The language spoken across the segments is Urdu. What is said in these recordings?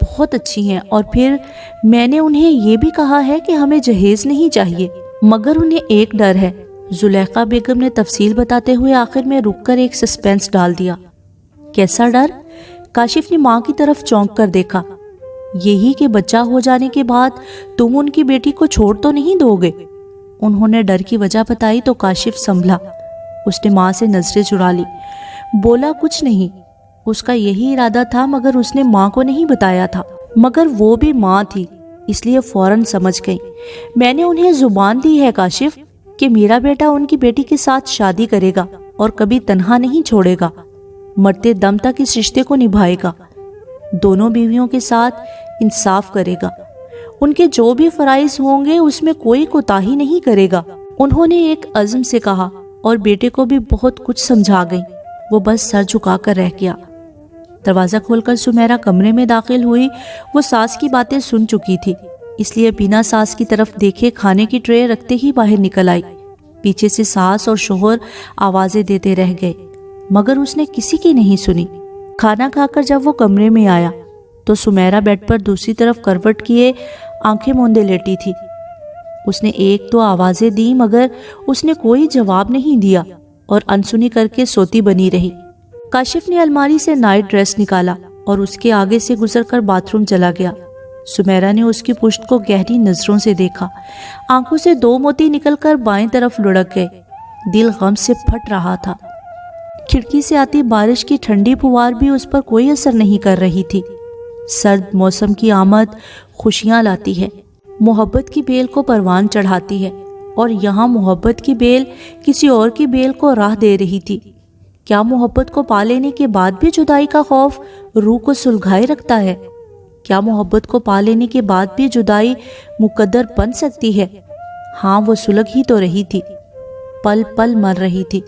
بہت اچھی ہیں، اور پھر میں نے انہیں یہ بھی کہا ہے کہ ہمیں جہیز نہیں چاہیے، مگر انہیں ایک ڈر ہے۔ زلیخا بیگم نے تفصیل بتاتے ہوئے آخر میں رک کر ایک سسپینس ڈال دیا۔ کیسا ڈر؟ کاشف نے ماں کی طرف چونک کر دیکھا۔ یہی کہ بچہ ہو جانے کے بعد تم ان کی بیٹی کو چھوڑ تو نہیں دو گے؟ انہوں نے ڈر کی وجہ بتائی تو کاشف سنبھلا۔ اس نے ماں سے نظریں چرا لی، بولا کچھ نہیں، اس کا یہی ارادہ تھا، مگر اس نے ماں کو نہیں بتایا تھا۔ مگر وہ بھی ماں تھی، اس لیے فوراً سمجھ گئی۔ میں نے انہیں زبان دی ہے کاشف کہ میرا بیٹا ان کی بیٹی کے ساتھ شادی کرے گا اور کبھی تنہا نہیں چھوڑے گا، مرتے دم تک اس رشتے کو نبھائے گا، دونوں بیویوں کے ساتھ انصاف کرے گا، ان کے جو بھی فرائض ہوں گے اس میں کوئی کوتاہی نہیں کرے گا۔ انہوں نے ایک عزم سے کہا اور بیٹے کو بھی بہت کچھ سمجھا گئی۔ وہ بس سر جھکا کر رہ گیا۔ دروازہ کھول کر سمیرہ کمرے میں داخل ہوئی۔ وہ ساس کی باتیں سن چکی تھی، اس لیے بنا ساس کی طرف دیکھے کھانے کی ٹرے رکھتے ہی باہر نکل آئی۔ پیچھے سے ساس اور شوہر آوازیں دیتے رہ گئے، مگر اس نے کسی کی نہیں سنی۔ کھانا کھا کر جب وہ کمرے میں آیا تو سمیرہ بیڈ پر دوسری طرف کروٹ کیے آنکھیں موندے لیٹی تھی۔ اس نے ایک دو آوازیں دی مگر اس نے کوئی جواب نہیں دیا اور انسنی کر کے سوتی بنی رہی۔ کاشف نے الماری سے نائٹ ڈریس نکالا اور اس کے آگے سے گزر کر باتھ روم چلا گیا۔ سمیرہ نے اس کی پشت کو گہری نظروں سے دیکھا۔ آنکھوں سے دو موتی نکل کر بائیں طرف لڑک گئے۔ دل غم سے پھٹ رہا تھا۔ کھڑکی سے آتی بارش کی ٹھنڈی پھوار بھی اس پر کوئی اثر نہیں کر رہی تھی۔ سرد موسم کی آمد خوشیاں لاتی ہے، محبت کی بیل کو پروان چڑھاتی ہے، اور یہاں محبت کی بیل کسی اور کی بیل کو راہ دے رہی تھی۔ کیا محبت کو پا لینے کے بعد بھی جدائی کا خوف روح کو سلگھائے رکھتا ہے؟ کیا محبت کو پا لینے کے بعد بھی جدائی مقدر بن سکتی ہے؟ ہاں، وہ سلگ ہی تو رہی تھی، پل پل مر رہی تھی۔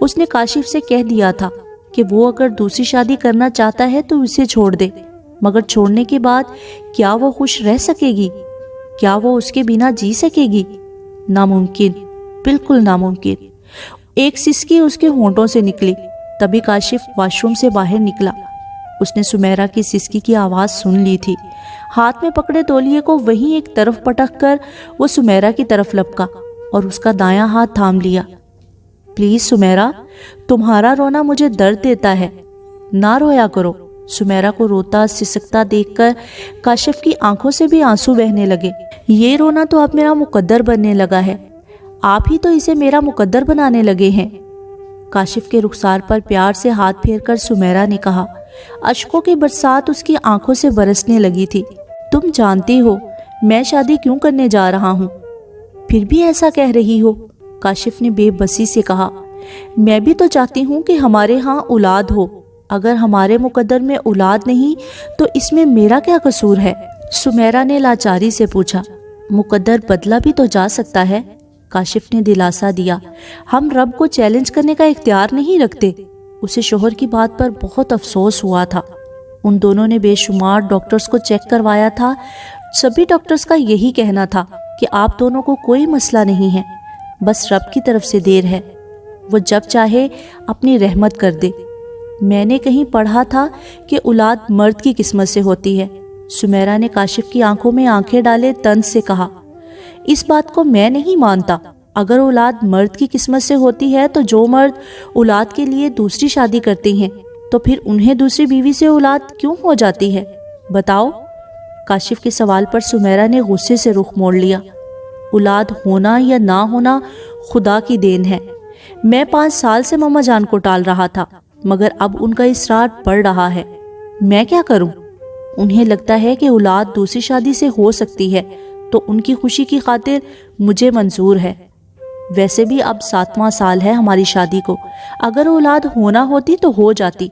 اس نے کاشف سے کہہ دیا تھا کہ وہ اگر دوسری شادی کرنا چاہتا ہے تو اسے چھوڑ دے، مگر چھوڑنے کے بعد کیا وہ خوش رہ سکے گی؟ کیا وہ اس کے بنا جی سکے گی؟ ناممکن، بالکل ناممکن۔ ایک سسکی اس کے ہونٹوں سے نکلی، تبھی کاشف واش روم سے باہر نکلا۔ اس نے سمیرہ کی سسکی کی آواز سن لی تھی۔ ہاتھ میں پکڑے تولیے کو وہیں ایک طرف پٹک کر وہ سمیرہ کی طرف لپکا اور اس کا دایاں ہاتھ تھام لیا۔ پلیز سمیرہ، تمہارا رونا مجھے درد دیتا ہے، نہ رویا کرو۔ سمیرہ کو روتا سسکتا دیکھ کر کاشف کی آنکھوں سے بھی آنسو بہنے لگے۔ یہ رونا تو اب میرا مقدر بننے لگا ہے، آپ ہی تو اسے میرا مقدر بنانے لگے ہیں۔ کاشف کے رخسار پر پیار سے ہاتھ پھیر کر سمیرہ نے کہا۔ اشکوں کی برسات اس کی آنکھوں سے برسنے لگی تھی۔ تم جانتی ہو میں شادی کیوں کرنے جا رہا ہوں، پھر بھی ایسا کہہ رہی ہو؟ کاشف نے بے بسی سے کہا۔ میں بھی تو چاہتی ہوں کہ ہمارے ہاں اولاد ہو، اگر ہمارے مقدر میں اولاد نہیں تو اس میں میرا کیا قصور ہے؟ سمیرہ نے لاچاری سے پوچھا۔ مقدر بدلا بھی تو جا سکتا ہے، کاشف نے دلاسا دیا۔ ہم رب کو چیلنج کرنے کا اختیار نہیں رکھتے۔ اسے شوہر کی بات پر بہت افسوس ہوا تھا۔ ان دونوں نے بے شمار ڈاکٹرز کو چیک کروایا تھا، سبھی ڈاکٹرز کا یہی کہنا تھا کہ آپ دونوں کو کوئی مسئلہ نہیں ہے، بس رب کی طرف سے دیر ہے، وہ جب چاہے اپنی رحمت کر دے۔ میں نے کہیں پڑھا تھا کہ اولاد مرد کی قسمت سے ہوتی ہے۔ سمیرہ نے کاشف کی آنکھوں میں آنکھیں ڈالے طنز سے کہا۔ اس بات کو میں نہیں مانتا۔ اگر اولاد مرد کی قسمت سے ہوتی ہے تو جو مرد اولاد کے لیے دوسری شادی کرتے ہیں تو پھر انہیں دوسری بیوی سے اولاد کیوں ہو جاتی ہے؟ بتاؤ۔ کاشف کے سوال پر سمیرہ نے غصے سے رخ موڑ لیا۔ اولاد ہونا یا نہ ہونا خدا کی دین ہے۔ میں 5 سال سے ماما جان کو ٹال رہا تھا، مگر اب ان کا اصرار بڑھ رہا ہے۔ میں کیا کروں؟ انہیں لگتا ہے کہ اولاد دوسری شادی سے ہو سکتی ہے تو ان کی خوشی کی خاطر مجھے منظور ہے۔ ویسے بھی اب 7واں سال ہے ہماری شادی کو، اگر اولاد ہونا ہوتی تو ہو جاتی۔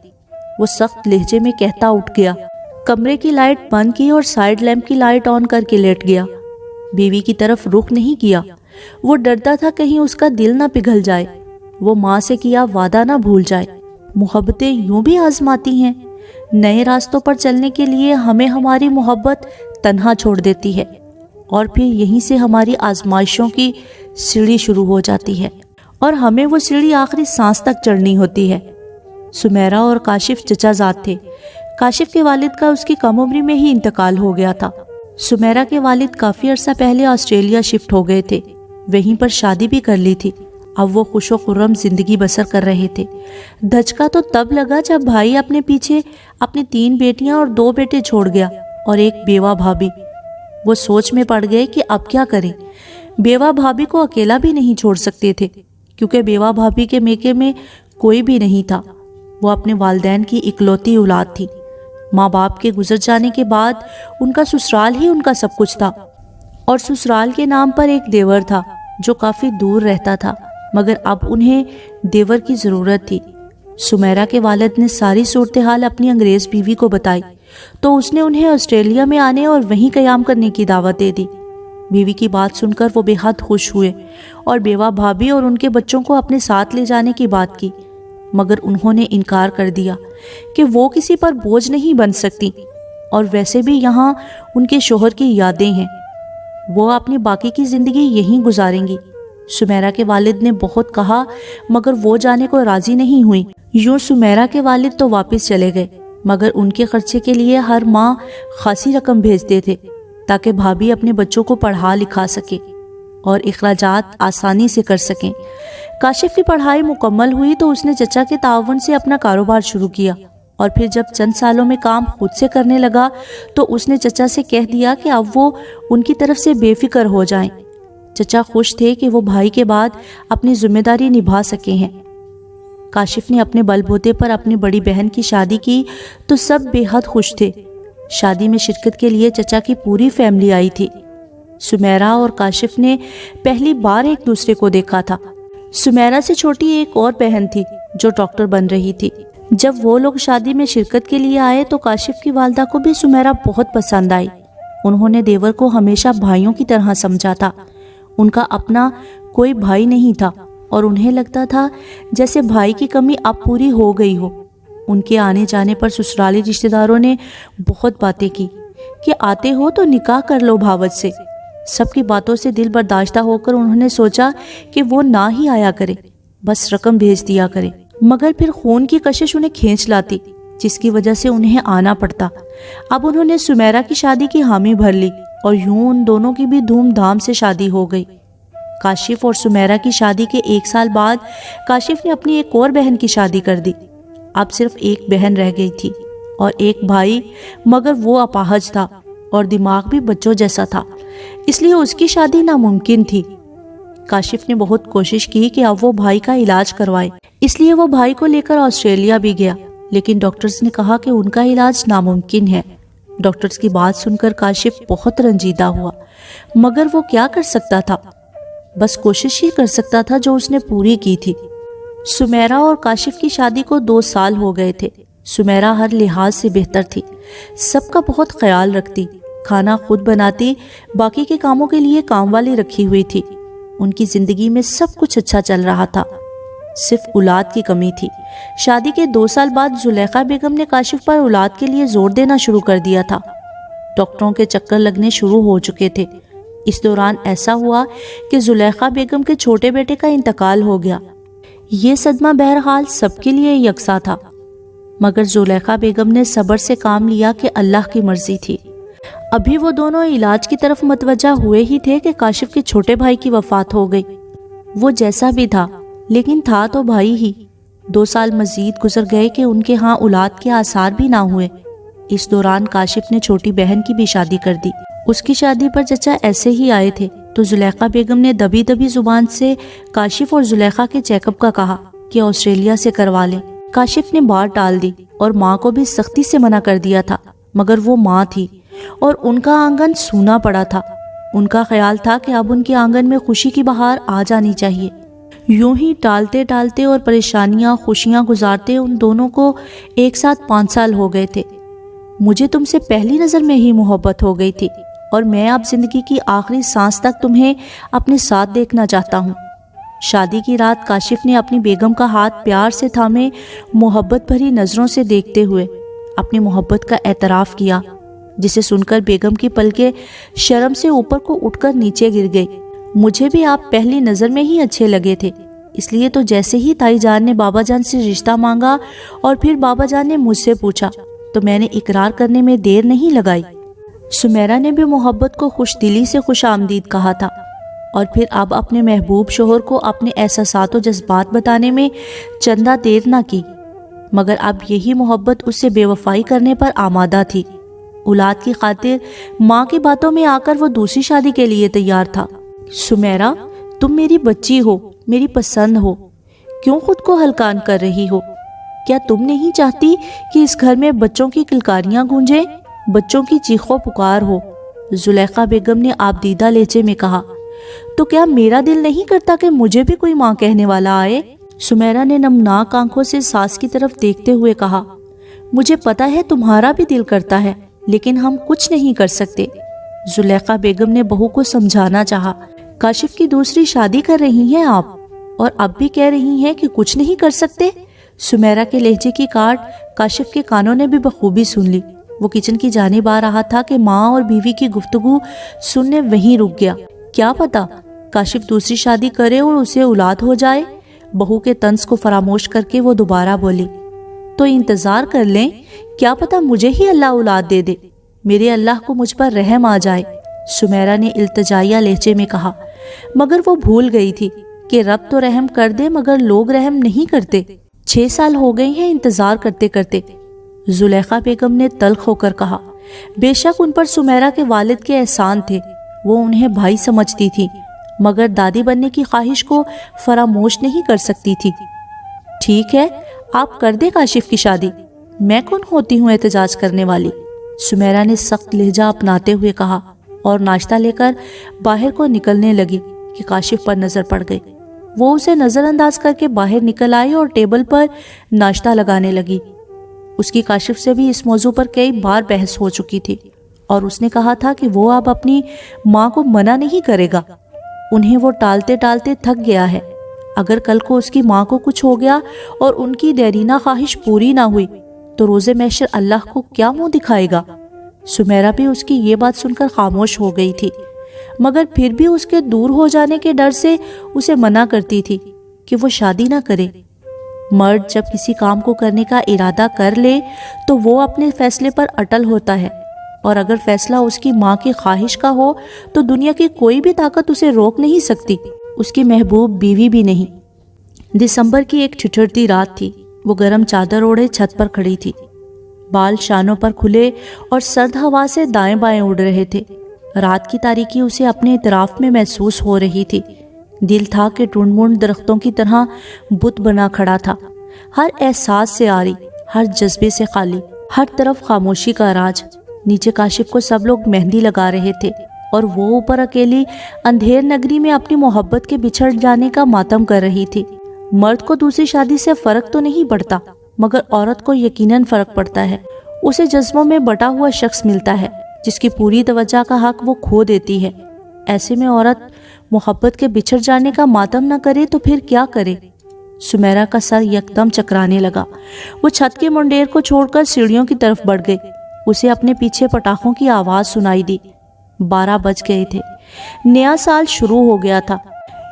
وہ سخت لہجے میں کہتا اٹھ گیا، کمرے کی لائٹ بند کی اور سائیڈ لیمپ کی لائٹ آن کر کے لیٹ گیا۔ بیوی کی طرف رخ نہیں کیا۔ وہ ڈرتا تھا کہیں اس کا دل نہ پگھل جائے، وہ ماں سے کیا وعدہ نہ بھول جائے۔ محبتیں یوں بھی آزماتی ہیں، نئے راستوں پر چلنے کے لیے ہمیں ہماری محبت تنہا چھوڑ دیتی ہے، اور پھر یہیں سے ہماری آزمائشوں کی سیڑھی شروع ہو جاتی ہے، اور ہمیں وہ سیڑھی آخری سانس تک چڑھنی ہوتی ہے۔ سمیرہ اور کاشف چچا زاد تھے۔ کاشف کے والد کا اس کی کم عمری میں ہی انتقال ہو گیا تھا۔ سمیرہ کے والد کافی عرصہ پہلے آسٹریلیا شفٹ ہو گئے تھے، وہیں پر شادی بھی کر لی تھی۔ اب وہ خوش و خرم زندگی بسر کر رہے تھے۔ دھچکا تو تب لگا جب بھائی اپنے پیچھے اپنی 3 بیٹیاں اور 2 بیٹے چھوڑ گیا اور ایک بیوہ بھابھی۔ وہ سوچ میں پڑ گئے کہ اب کیا کریں۔ بیوہ بھابھی کو اکیلا بھی نہیں چھوڑ سکتے تھے، کیونکہ بیوہ بھابھی کے میکے میں کوئی بھی نہیں تھا۔ وہ اپنے والدین کی اکلوتی اولاد تھی۔ ماں باپ کے گزر جانے کے بعد ان کا سسرال ہی ان کا سب کچھ تھا، اور سسرال کے نام پر ایک دیور تھا جو کافی دور رہتا تھا، مگر اب انہیں دیور کی ضرورت تھی۔ سمیرہ کے والد نے ساری صورتحال اپنی انگریز بیوی کو بتائی تو اس نے انہیں آسٹریلیا میں آنے اور وہیں قیام کرنے کی دعوت دے دی۔ بیوی کی بات سن کر وہ بے حد خوش ہوئے اور بیوہ بھابھی اور ان کے بچوں کو اپنے ساتھ لے جانے کی بات کی، مگر انہوں نے انکار کر دیا کہ وہ کسی پر بوجھ نہیں بن سکتی، اور ویسے بھی یہاں ان کے شوہر کی یادیں ہیں، وہ اپنی باقی کی زندگی یہیں گزاریں گی۔ سمیرہ کے والد نے بہت کہا مگر وہ جانے کو راضی نہیں ہوئی۔ یوں سمیرہ کے والد تو واپس چلے گئے، مگر ان کے خرچے کے لیے ہر ماہ خاصی رقم بھیجتے تھے تاکہ بھابھی اپنے بچوں کو پڑھا لکھا سکے اور اخراجات آسانی سے کر سکیں۔ کاشف کی پڑھائی مکمل ہوئی تو اس نے چچا کے تعاون سے اپنا کاروبار شروع کیا، اور پھر جب چند سالوں میں کام خود سے کرنے لگا تو اس نے چچا سے کہہ دیا کہ اب وہ ان کی طرف سے بے فکر ہو جائیں۔ چچا خوش تھے کہ وہ بھائی کے بعد اپنی ذمہ داری نبھا سکے ہیں۔ کاشف نے اپنے بل بوتے پر اپنی بڑی بہن کی شادی کی تو سب بے حد خوش تھے۔ شادی میں شرکت کے لیے چچا کی پوری فیملی آئی تھی۔ سمیرہ اور کاشف نے پہلی بار ایک دوسرے کو دیکھا تھا۔ سمیرہ سے چھوٹی ایک اور بہن تھی جو ڈاکٹر بن رہی تھی۔ جب وہ لوگ شادی میں شرکت کے لیے آئے تو کاشف کی والدہ کو بھی سمیرہ بہت پسند آئی۔ انہوں نے دیور کو ہمیشہ بھائیوں کی طرح سمجھا تھا۔ ان کا اپنا کوئی بھائی نہیں تھا اور انہیں لگتا تھا جیسے بھائی کی کمی اب پوری ہو گئی ہو۔ ان کے آنے جانے پر سسرالی رشتہ داروں نے بہت باتیں کی کہ آتے ہو تو نکاح کر لو بھاوت سے۔ سب کی باتوں سے دل برداشتہ ہو کر انہوں نے سوچا کہ وہ نہ ہی آیا کرے، بس رقم بھیج دیا کرے، مگر پھر خون کی کشش انہیں کھینچ لاتی جس کی وجہ سے انہیں آنا پڑتا۔ اب انہوں نے سمیرہ کی شادی کی حامی بھر لی اور یوں ان دونوں کی بھی دھوم دھام سے شادی ہو گئی۔ کاشف اور سمیرہ کی شادی کے 1 سال بعد کاشف نے اپنی ایک اور بہن کی شادی کر دی۔ اب صرف ایک بہن رہ گئی تھی اور ایک بھائی، مگر وہ اپاہج تھا اور دماغ بھی بچوں جیسا تھا، اس لیے اس کی شادی ناممکن تھی۔ کاشف نے بہت کوشش کی کہ اب وہ بھائی کا علاج کروائے، اس لیے وہ بھائی کو لے کر آسٹریلیا بھی گیا، لیکن ڈاکٹرز نے کہا کہ ان کا علاج ناممکن ہے۔ ڈاکٹرز کی بات سن کر کاشف بہت رنجیدہ ہوا، مگر وہ کیا کر سکتا تھا؟ بس کوشش ہی کر سکتا تھا جو اس نے پوری کی تھی۔ سمیرہ اور کاشف کی شادی کو 2 سال ہو گئے تھے۔ سمیرہ ہر لحاظ سے بہتر تھی، سب کا بہت خیال رکھتی، کھانا خود بناتی، باقی کے کاموں کے لیے کام والی رکھی ہوئی تھی۔ ان کی زندگی میں سب کچھ اچھا چل رہا تھا، صرف اولاد کی کمی تھی۔ شادی کے 2 سال بعد زلیخا بیگم نے کاشف پر اولاد کے لیے زور دینا شروع کر دیا تھا۔ ڈاکٹروں کے چکر لگنے شروع ہو چکے تھے۔ اس دوران ایسا ہوا کہ زلیخا بیگم کے چھوٹے بیٹے کا انتقال ہو گیا۔ یہ صدمہ بہرحال سب کے لیے یکساں تھا، مگر زلیخا بیگم نے صبر سے کام لیا کہ اللہ کی مرضی تھی۔ ابھی وہ دونوں علاج کی طرف متوجہ ہوئے ہی تھے کہ کاشف کے چھوٹے بھائی کی وفات ہو گئی۔ وہ جیسا بھی تھا لیکن تھا تو بھائی ہی۔ 2 سال مزید گزر گئے کہ ان کے ہاں اولاد کے آثار بھی نہ ہوئے۔ اس دوران کاشف نے چھوٹی بہن کی بھی شادی کر دی۔ اس کی شادی پر چچا ایسے ہی آئے تھے تو زلیخا بیگم نے دبی دبی زبان سے کاشف اور زلیخا کے چیک اپ کا کہا کہ آسٹریلیا سے کروا لیں۔ کاشف نے بات ٹال دی اور ماں کو بھی سختی سے منع کر دیا تھا، مگر وہ ماں تھی اور ان کا آنگن سونا پڑا تھا۔ ان کا خیال تھا کہ اب ان کے آنگن میں خوشی کی بہار آ جانی چاہیے۔ یوں ہی ٹالتے ٹالتے اور پریشانیاں خوشیاں گزارتے ان دونوں کو ایک ساتھ 5 سال ہو گئے تھے۔ مجھے تم سے پہلی نظر میں ہی محبت ہو گئی تھی اور میں اب زندگی کی آخری سانس تک تمہیں اپنے ساتھ دیکھنا چاہتا ہوں۔ شادی کی رات کاشف نے اپنی بیگم کا ہاتھ پیار سے تھامے محبت بھری نظروں سے دیکھتے ہوئے اپنی محبت کا اعتراف کیا، جسے سن کر بیگم کی پلکیں شرم سے اوپر کو اٹھ کر نیچے گر گئی۔ مجھے بھی آپ پہلی نظر میں ہی اچھے لگے تھے، اس لیے تو جیسے ہی تائی جان نے بابا جان سے رشتہ مانگا اور پھر بابا جان نے مجھ سے پوچھا تو میں نے اقرار کرنے میں دیر نہیں لگائی۔ سمیرہ نے بھی محبت کو خوش دلی سے خوش آمدید کہا تھا، اور پھر اب اپنے محبوب شوہر کو اپنے احساسات و جذبات بتانے میں چندہ دیر نہ کی، مگر اب یہی محبت اس سے بے وفائی کرنے پر آمادہ تھی۔ اولاد کی خاطر ماں کی باتوں میں آ کر وہ دوسری شادی کے لیے تیار تھا۔ سمیرہ، تم میری بچی ہو، میری پسند ہو، کیوں خود کو ہلکان کر رہی ہو؟ کیا تم نہیں چاہتی کہ اس گھر میں بچوں کی کلکاریاں گونجیں، بچوں کی چیخو پکار ہو؟ زلیخا بیگم نے آپ دیدہ لہجے میں کہا۔ تو کیا میرا دل نہیں کرتا کہ مجھے بھی کوئی ماں کہنے والا آئے؟ سمیرہ نے نمناک آنکھوں سے ساس کی طرف دیکھتے ہوئے کہا، مجھے پتا ہے تمہارا بھی دل کرتا ہے، لیکن ہم کچھ نہیں کر سکتے۔ زلیخا بیگم نے بہو کو سمجھانا چاہا، کاشف کی دوسری شادی کر رہی ہیں آپ، اور اب بھی کہہ رہی ہیں کہ کچھ نہیں کر سکتے؟ سمیرہ کے لہجے کی کاٹ کاشف کے کانوں نے بھی بخوبی سن لی۔ وہ کچن کی جانب آ رہا تھا کہ ماں اور بیوی کی گفتگو سننے وہیں رک گیا۔ کیا پتا کاشف دوسری شادی کرے اور اسے اولاد ہو جائے؟ بہو کے طنز کو فراموش کر کے وہ دوبارہ بولی، تو انتظار کر لیں، کیا پتا مجھے ہی اللہ اولاد دے دے، میرے اللہ کو مجھ پر رحم آ جائے۔ سمیرہ نے التجائیہ لہجے میں کہا، مگر وہ بھول گئی تھی کہ رب تو رحم کر دے مگر لوگ رحم نہیں کرتے۔ 6 سال ہو گئے ہیں انتظار کرتے کرتے۔ زلیخا بیگم نے تلخ ہو کر کہا، بے شک ان پر سمیرہ کے والد کے احسان تھے، وہ انہیں بھائی سمجھتی تھی، مگر دادی بننے کی خواہش کو فراموش نہیں کر سکتی تھی۔ ٹھیک ہے، آپ کر دیں کاشف کی شادی، میں کون ہوتی ہوں احتجاج کرنے والی؟ سمیرہ نے سخت لہجہ اپناتے ہوئے کہا، اور ناشتہ لے کر باہر کو نکلنے لگی کہ کاشف پر نظر پڑ گئی۔ وہ اسے نظر انداز کر کے باہر نکل آئی اور ٹیبل پر ناشتہ لگانے لگی۔ اس کی کاشف سے بھی اس موضوع پر کئی بار بحث ہو چکی تھی، اور اس نے کہا تھا کہ وہ اب اپنی ماں کو منع نہیں کرے گا، انہیں وہ ٹالتے ٹالتے تھک گیا ہے۔ اگر کل کو اس کی ماں کو کچھ ہو گیا اور ان کی دیرینہ خواہش پوری نہ ہوئی تو روز محشر اللہ کو کیا منہ دکھائے گا؟ سمیرہ بھی اس کی یہ بات سن کر خاموش ہو گئی تھی، مگر پھر بھی اس کے دور ہو جانے کے ڈر سے اسے منع کرتی تھی کہ وہ شادی نہ کرے۔ مرد جب کسی کام کو کرنے کا ارادہ کر لے تو وہ اپنے فیصلے پر اٹل ہوتا ہے، اور اگر فیصلہ اس کی ماں کی خواہش کا ہو تو دنیا کی کوئی بھی طاقت اسے روک نہیں سکتی، اس کی محبوب بیوی بھی نہیں۔ دسمبر کی ایک ٹھٹھرتی رات تھی۔ وہ گرم چادر اوڑھے چھت پر کھڑی تھی، بال شانوں پر کھلے اور سرد ہوا سے دائیں بائیں اڑ رہے تھے۔ رات کی تاریکی اسے اپنے اطراف میں محسوس ہو رہی تھی۔ دل تھا کہ ٹونڈ مونڈ درختوں کی طرح بت بنا کھڑا تھا، ہر احساس سے عاری، ہر جذبے سے خالی، ہر طرف خاموشی کا راج۔ نیچے کاشف کو سب لوگ مہندی لگا رہے تھے، اور وہ اوپر اکیلی اندھیر نگری میں اپنی محبت کے بچھڑ جانے کا ماتم کر رہی تھی۔ مرد کو دوسری شادی سے فرق تو نہیں پڑتا، مگر عورت کو یقیناً فرق پڑتا ہے۔ اسے جذبوں میں بٹا ہوا شخص ملتا ہے جس کی پوری توجہ کا حق وہ کھو دیتی ہے۔ ایسے میں عورت محبت کے بچھڑ جانے کا ماتم نہ کرے تو پھر کیا کرے؟ سمیرہ کا سر یکدم چکرانے لگا۔ وہ چھت کے منڈیر کو چھوڑ کر سیڑھیوں کی طرف بڑھ گئی۔ اسے اپنے پیچھے پٹاخوں کی آواز سنائی دی۔ 12 بج گئے تھے۔ نیا سال شروع ہو گیا تھا۔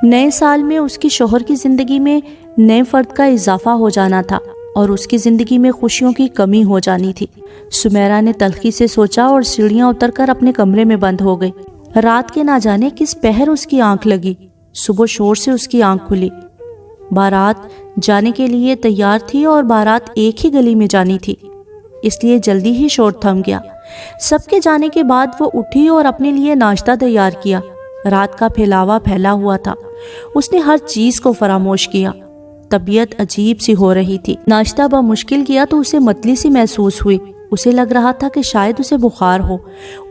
نئے سال میں اس کی شوہر کی زندگی میں نئے فرد کا اضافہ ہو جانا تھا، اور اس کی زندگی میں خوشیوں کی کمی ہو جانی تھی۔ سمیرہ نے تلخی سے سوچا اور سیڑھیاں اتر کر اپنے کمرے میں بند ہو گئی۔ رات کے نہ جانے کس پہر اس کی آنکھ لگی، صبح شور سے اس کی آنکھ کھلی۔ بارات جانے کے لیے تیار تھی اور بارات ایک ہی گلی میں جانی تھی، اس لیے جلدی ہی شور تھم گیا۔ سب کے جانے کے بعد وہ اٹھی اور اپنے لیے ناشتہ تیار کیا۔ رات کا پھیلاوا پھیلا ہوا تھا، اس نے ہر چیز کو فراموش کیا۔ طبیعت عجیب سی ہو رہی تھی۔ ناشتہ بمشکل کیا تو اسے متلی سی محسوس ہوئی۔ اسے لگ رہا تھا کہ شاید اسے بخار ہو۔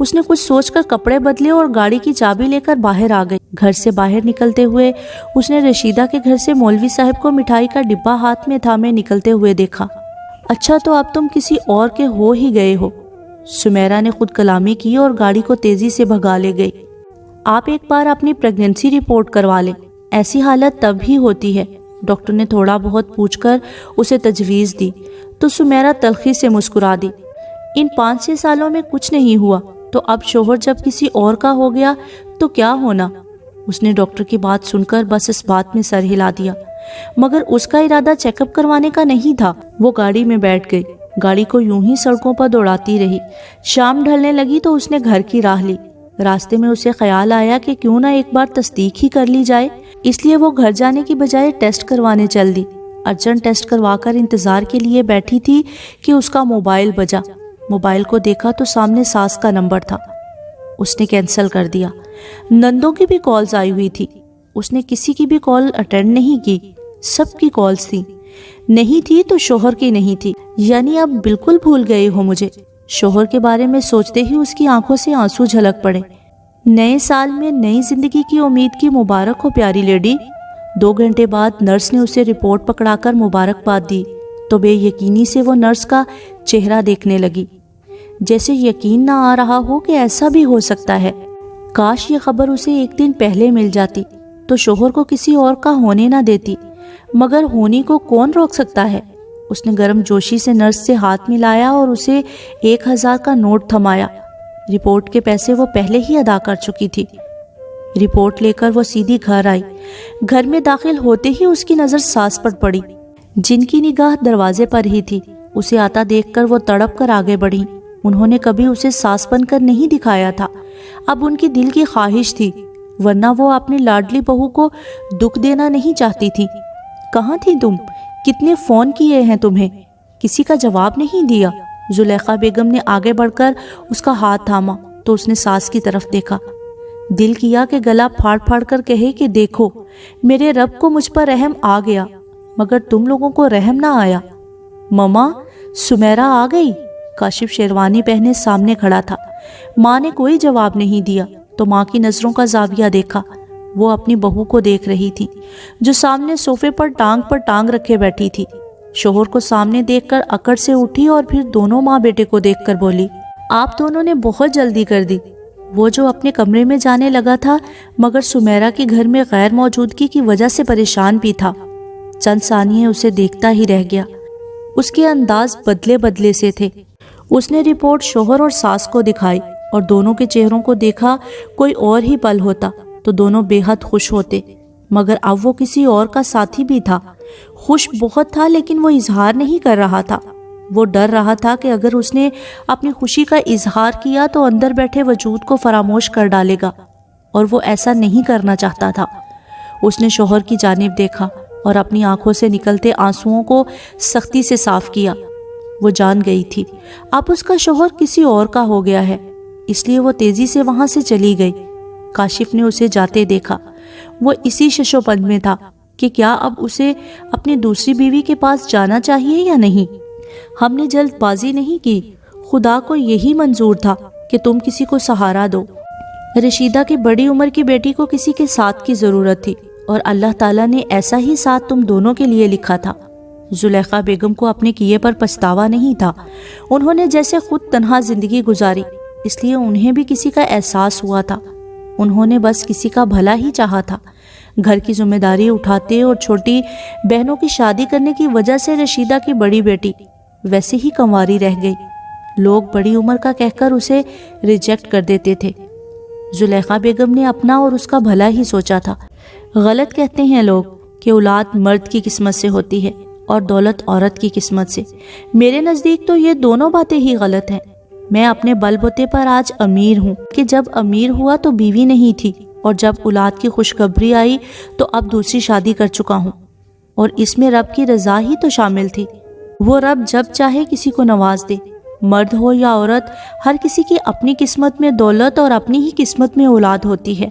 اس نے کچھ سوچ کر کپڑے بدلے اور گاڑی کی چابی لے کر باہر آ گئی۔ گھر سے باہر نکلتے ہوئے اس نے رشیدہ کے گھر سے مولوی صاحب کو مٹھائی کا ڈبہ ہاتھ میں تھامے نکلتے ہوئے دیکھا۔ اچھا، تو اب تم کسی اور کے ہو ہی گئے ہو، سمیرہ نے خود کلامی کی اور گاڑی کو تیزی سے بھگا لے گئی۔ آپ ایک بار اپنی پریگننسی رپورٹ کروا لیں، ایسی حالت تب ہی ہوتی ہے، ڈاکٹر نے تھوڑا بہت پوچھ کر اسے تجویز دی تو سمیرہ تلخی سے مسکرا دی۔ ان 5-6 سالوں میں کچھ نہیں ہوا، تو اب شوہر جب کسی اور کا ہو گیا تو کیا ہونا؟ اس نے ڈاکٹر کی بات سن کر بس اس بات میں سر ہلا دیا، مگر اس کا ارادہ چیک اپ کروانے کا نہیں تھا۔ وہ گاڑی میں بیٹھ گئی۔ گاڑی کو یوں ہی سڑکوں پر دوڑاتی رہی۔ شام ڈھلنے لگی تو اس نے گھر کی راہ لی۔ راستے میں اسے خیال آیا کہ کیوں نہ ایک بار تصدیق ہی کر لی جائے، اس لیے وہ گھر جانے کی بجائے ٹیسٹ کروانے چل دی۔ ارجنٹ ٹیسٹ کروا کر انتظار کے لیے بیٹھی تھی کہ اس کا موبائل بجا۔ موبائل کو دیکھا تو سامنے ساس کا نمبر تھا۔ اس نے کینسل کر دیا۔ نندوں کی بھی کالز آئی ہوئی تھی، اس نے کسی کی بھی کال اٹینڈ نہیں کی۔ سب کی کالز تھی، نہیں تھی تو شوہر کی نہیں تھی۔ یعنی اب بالکل بھول گئے ہو مجھے۔ شوہر کے بارے میں سوچتے ہی اس کی آنکھوں سے آنسو جھلک پڑے۔ نئے سال میں نئی زندگی کی امید کی مبارک ہو پیاری لیڈی۔ 2 گھنٹے بعد نرس نے اسے رپورٹ پکڑا کر مبارکباد دی تو بے یقینی سے وہ نرس کا چہرہ دیکھنے لگی، جیسے یقین نہ آ رہا ہو کہ ایسا بھی ہو سکتا ہے۔ کاش یہ خبر اسے ایک دن پہلے مل جاتی تو شوہر کو کسی اور کا ہونے نہ دیتی، مگر ہونی کو کون روک سکتا ہے۔ اس نے گرم جوشی سے نرس سے ہاتھ ملایا اور اسے 1000 کا نوٹ تھمایا۔ رپورٹ کے پیسے وہ پہلے ہی ادا کر چکی تھی۔ رپورٹ لے کر وہ سیدھی گھر آئی۔ گھر میں داخل ہوتے ہی اس کی نظر ساس پر پڑی، جن کی نگاہ دروازے پر ہی تھی۔ اسے آتا دیکھ کر وہ تڑپ کر آگے بڑھی۔ انہوں نے کبھی اسے ساس بن کر نہیں دکھایا تھا، اب ان کی دل کی خواہش تھی، ورنہ وہ اپنی لاڈلی بہو کو دکھ دینا نہیں چاہتی تھی۔ کہاں تھی تم؟ کتنے فون کیے ہیں تمہیں؟ کسی کا جواب نہیں دیا۔ زلیخا بیگم نے آگے بڑھ کر اس کا ہاتھ تھاما تو اس نے ساس کی طرف دیکھا۔ دل کیا کہ گلا پھاڑ پھاڑ کر کہے کہ دیکھو میرے رب کو مجھ پر رحم آ گیا، مگر تم لوگوں کو رحم نہ آیا۔ مما، سمیرہ آ گئی؟ کاشف شیروانی پہنے سامنے کھڑا تھا۔ ماں نے کوئی جواب نہیں دیا تو ماں کی نظروں کا زاویہ دیکھا۔ وہ اپنی بہو کو دیکھ رہی تھی جو سامنے صوفے پر ٹانگ رکھے بیٹھی تھی۔ شوہر کو سامنے دیکھ کر اکڑ سے اٹھی اور پھر دونوں ماں بیٹے کو دیکھ کر بولی، آپ دونوں نے بہت جلدی کر دی۔ وہ جو اپنے کمرے میں جانے لگا تھا مگر سمیرہ کے گھر میں غیر موجودگی کی وجہ سے پریشان بھی تھا۔ چند ثانیے اسے دیکھتا ہی رہ گیا۔ اس کے انداز بدلے سے تھے۔ اس نے رپورٹ شوہر اور ساس کو دکھائی اور دونوں کے چہروں کو دیکھا۔ کوئی اور ہی پل ہوتا تو دونوں بے حد خوش ہوتے، مگر اب وہ کسی اور کا ساتھی بھی تھا۔ خوش بہت تھا لیکن وہ اظہار نہیں کر رہا تھا۔ وہ ڈر رہا تھا کہ اگر اس نے اپنی خوشی کا اظہار کیا تو اندر بیٹھے وجود کو فراموش کر ڈالے گا، اور وہ ایسا نہیں کرنا چاہتا تھا۔ اس نے شوہر کی جانب دیکھا اور اپنی آنکھوں سے نکلتے آنسوؤں کو سختی سے صاف کیا۔ وہ جان گئی تھی اب اس کا شوہر کسی اور کا ہو گیا ہے، اس لیے وہ تیزی سے وہاں سے چلی گئی۔ کاشف نے اسے جاتے دیکھا۔ وہ اسی ششو پنج میں تھا کہ کیا اب اسے اپنی دوسری بیوی کے پاس جانا چاہیے یا نہیں۔ ہم نے جلد بازی نہیں کی، خدا کو یہی منظور تھا کہ تم کسی کو سہارا دو۔ رشیدہ کی بڑی عمر کی بیٹی کو کسی کے ساتھ کی ضرورت تھی اور اللہ تعالیٰ نے ایسا ہی ساتھ تم دونوں کے لیے لکھا تھا۔ زلیخا بیگم کو اپنے کیے پر پچھتاوا نہیں تھا۔ انہوں نے جیسے خود تنہا زندگی گزاری، اس لیے انہیں بھی کسی کا احساس ہوا تھا۔ انہوں نے بس کسی کا بھلا ہی چاہا تھا۔ گھر کی ذمہ داری اٹھاتے اور چھوٹی بہنوں کی شادی کرنے کی وجہ سے رشیدہ کی بڑی بیٹی ویسے ہی کنواری رہ گئی۔ لوگ بڑی عمر کا کہہ کر اسے ریجیکٹ کر دیتے تھے۔ زلیخا بیگم نے اپنا اور اس کا بھلا ہی سوچا تھا۔ غلط کہتے ہیں لوگ کہ اولاد مرد کی قسمت سے ہوتی ہے اور دولت عورت کی قسمت سے۔ میرے نزدیک تو یہ دونوں باتیں ہی غلط ہیں۔ میں اپنے بل بوتے پر آج امیر ہوں کہ جب امیر ہوا تو بیوی نہیں تھی، اور جب اولاد کی خوشخبری آئی تو اب دوسری شادی کر چکا ہوں، اور اس میں رب کی رضا ہی تو شامل تھی۔ وہ رب جب چاہے کسی کو نواز دے، مرد ہو یا عورت، ہر کسی کی اپنی قسمت میں دولت اور اپنی ہی قسمت میں اولاد ہوتی ہے۔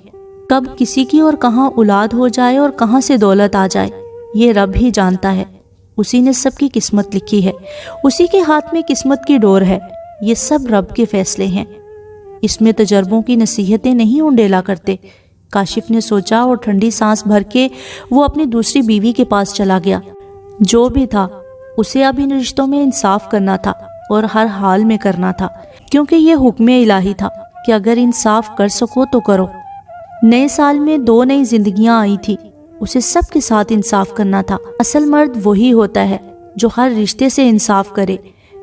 کب کسی کی اور کہاں اولاد ہو جائے اور کہاں سے دولت آ جائے، یہ رب ہی جانتا ہے۔ اسی نے سب کی قسمت لکھی ہے، اسی کے ہاتھ میں قسمت کی ڈور ہے۔ یہ سب رب کے فیصلے ہیں، اس میں تجربوں کی نصیحتیں نہیں انڈیلا کرتے۔ کاشف نے سوچا اور ٹھنڈی سانس بھر کے وہ اپنی دوسری بیوی کے پاس چلا گیا۔ جو بھی تھا اسے اب ان رشتوں میں انصاف کرنا تھا اور ہر حال میں کرنا تھا، کیونکہ یہ حکم الہی تھا کہ اگر انصاف کر سکو تو کرو۔ نئے سال میں 2 نئی زندگیاں آئی تھی، اسے سب کے ساتھ انصاف کرنا تھا۔ اصل مرد وہی ہوتا ہے جو ہر رشتے سے انصاف کرے،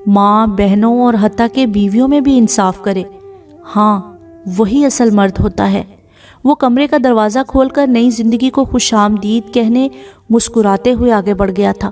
ماں، بہنوں اور حتیٰ کہ بیویوں میں بھی انصاف کرے۔ ہاں، وہی اصل مرد ہوتا ہے۔ وہ کمرے کا دروازہ کھول کر نئی زندگی کو خوش آمدید کہنے مسکراتے ہوئے آگے بڑھ گیا تھا۔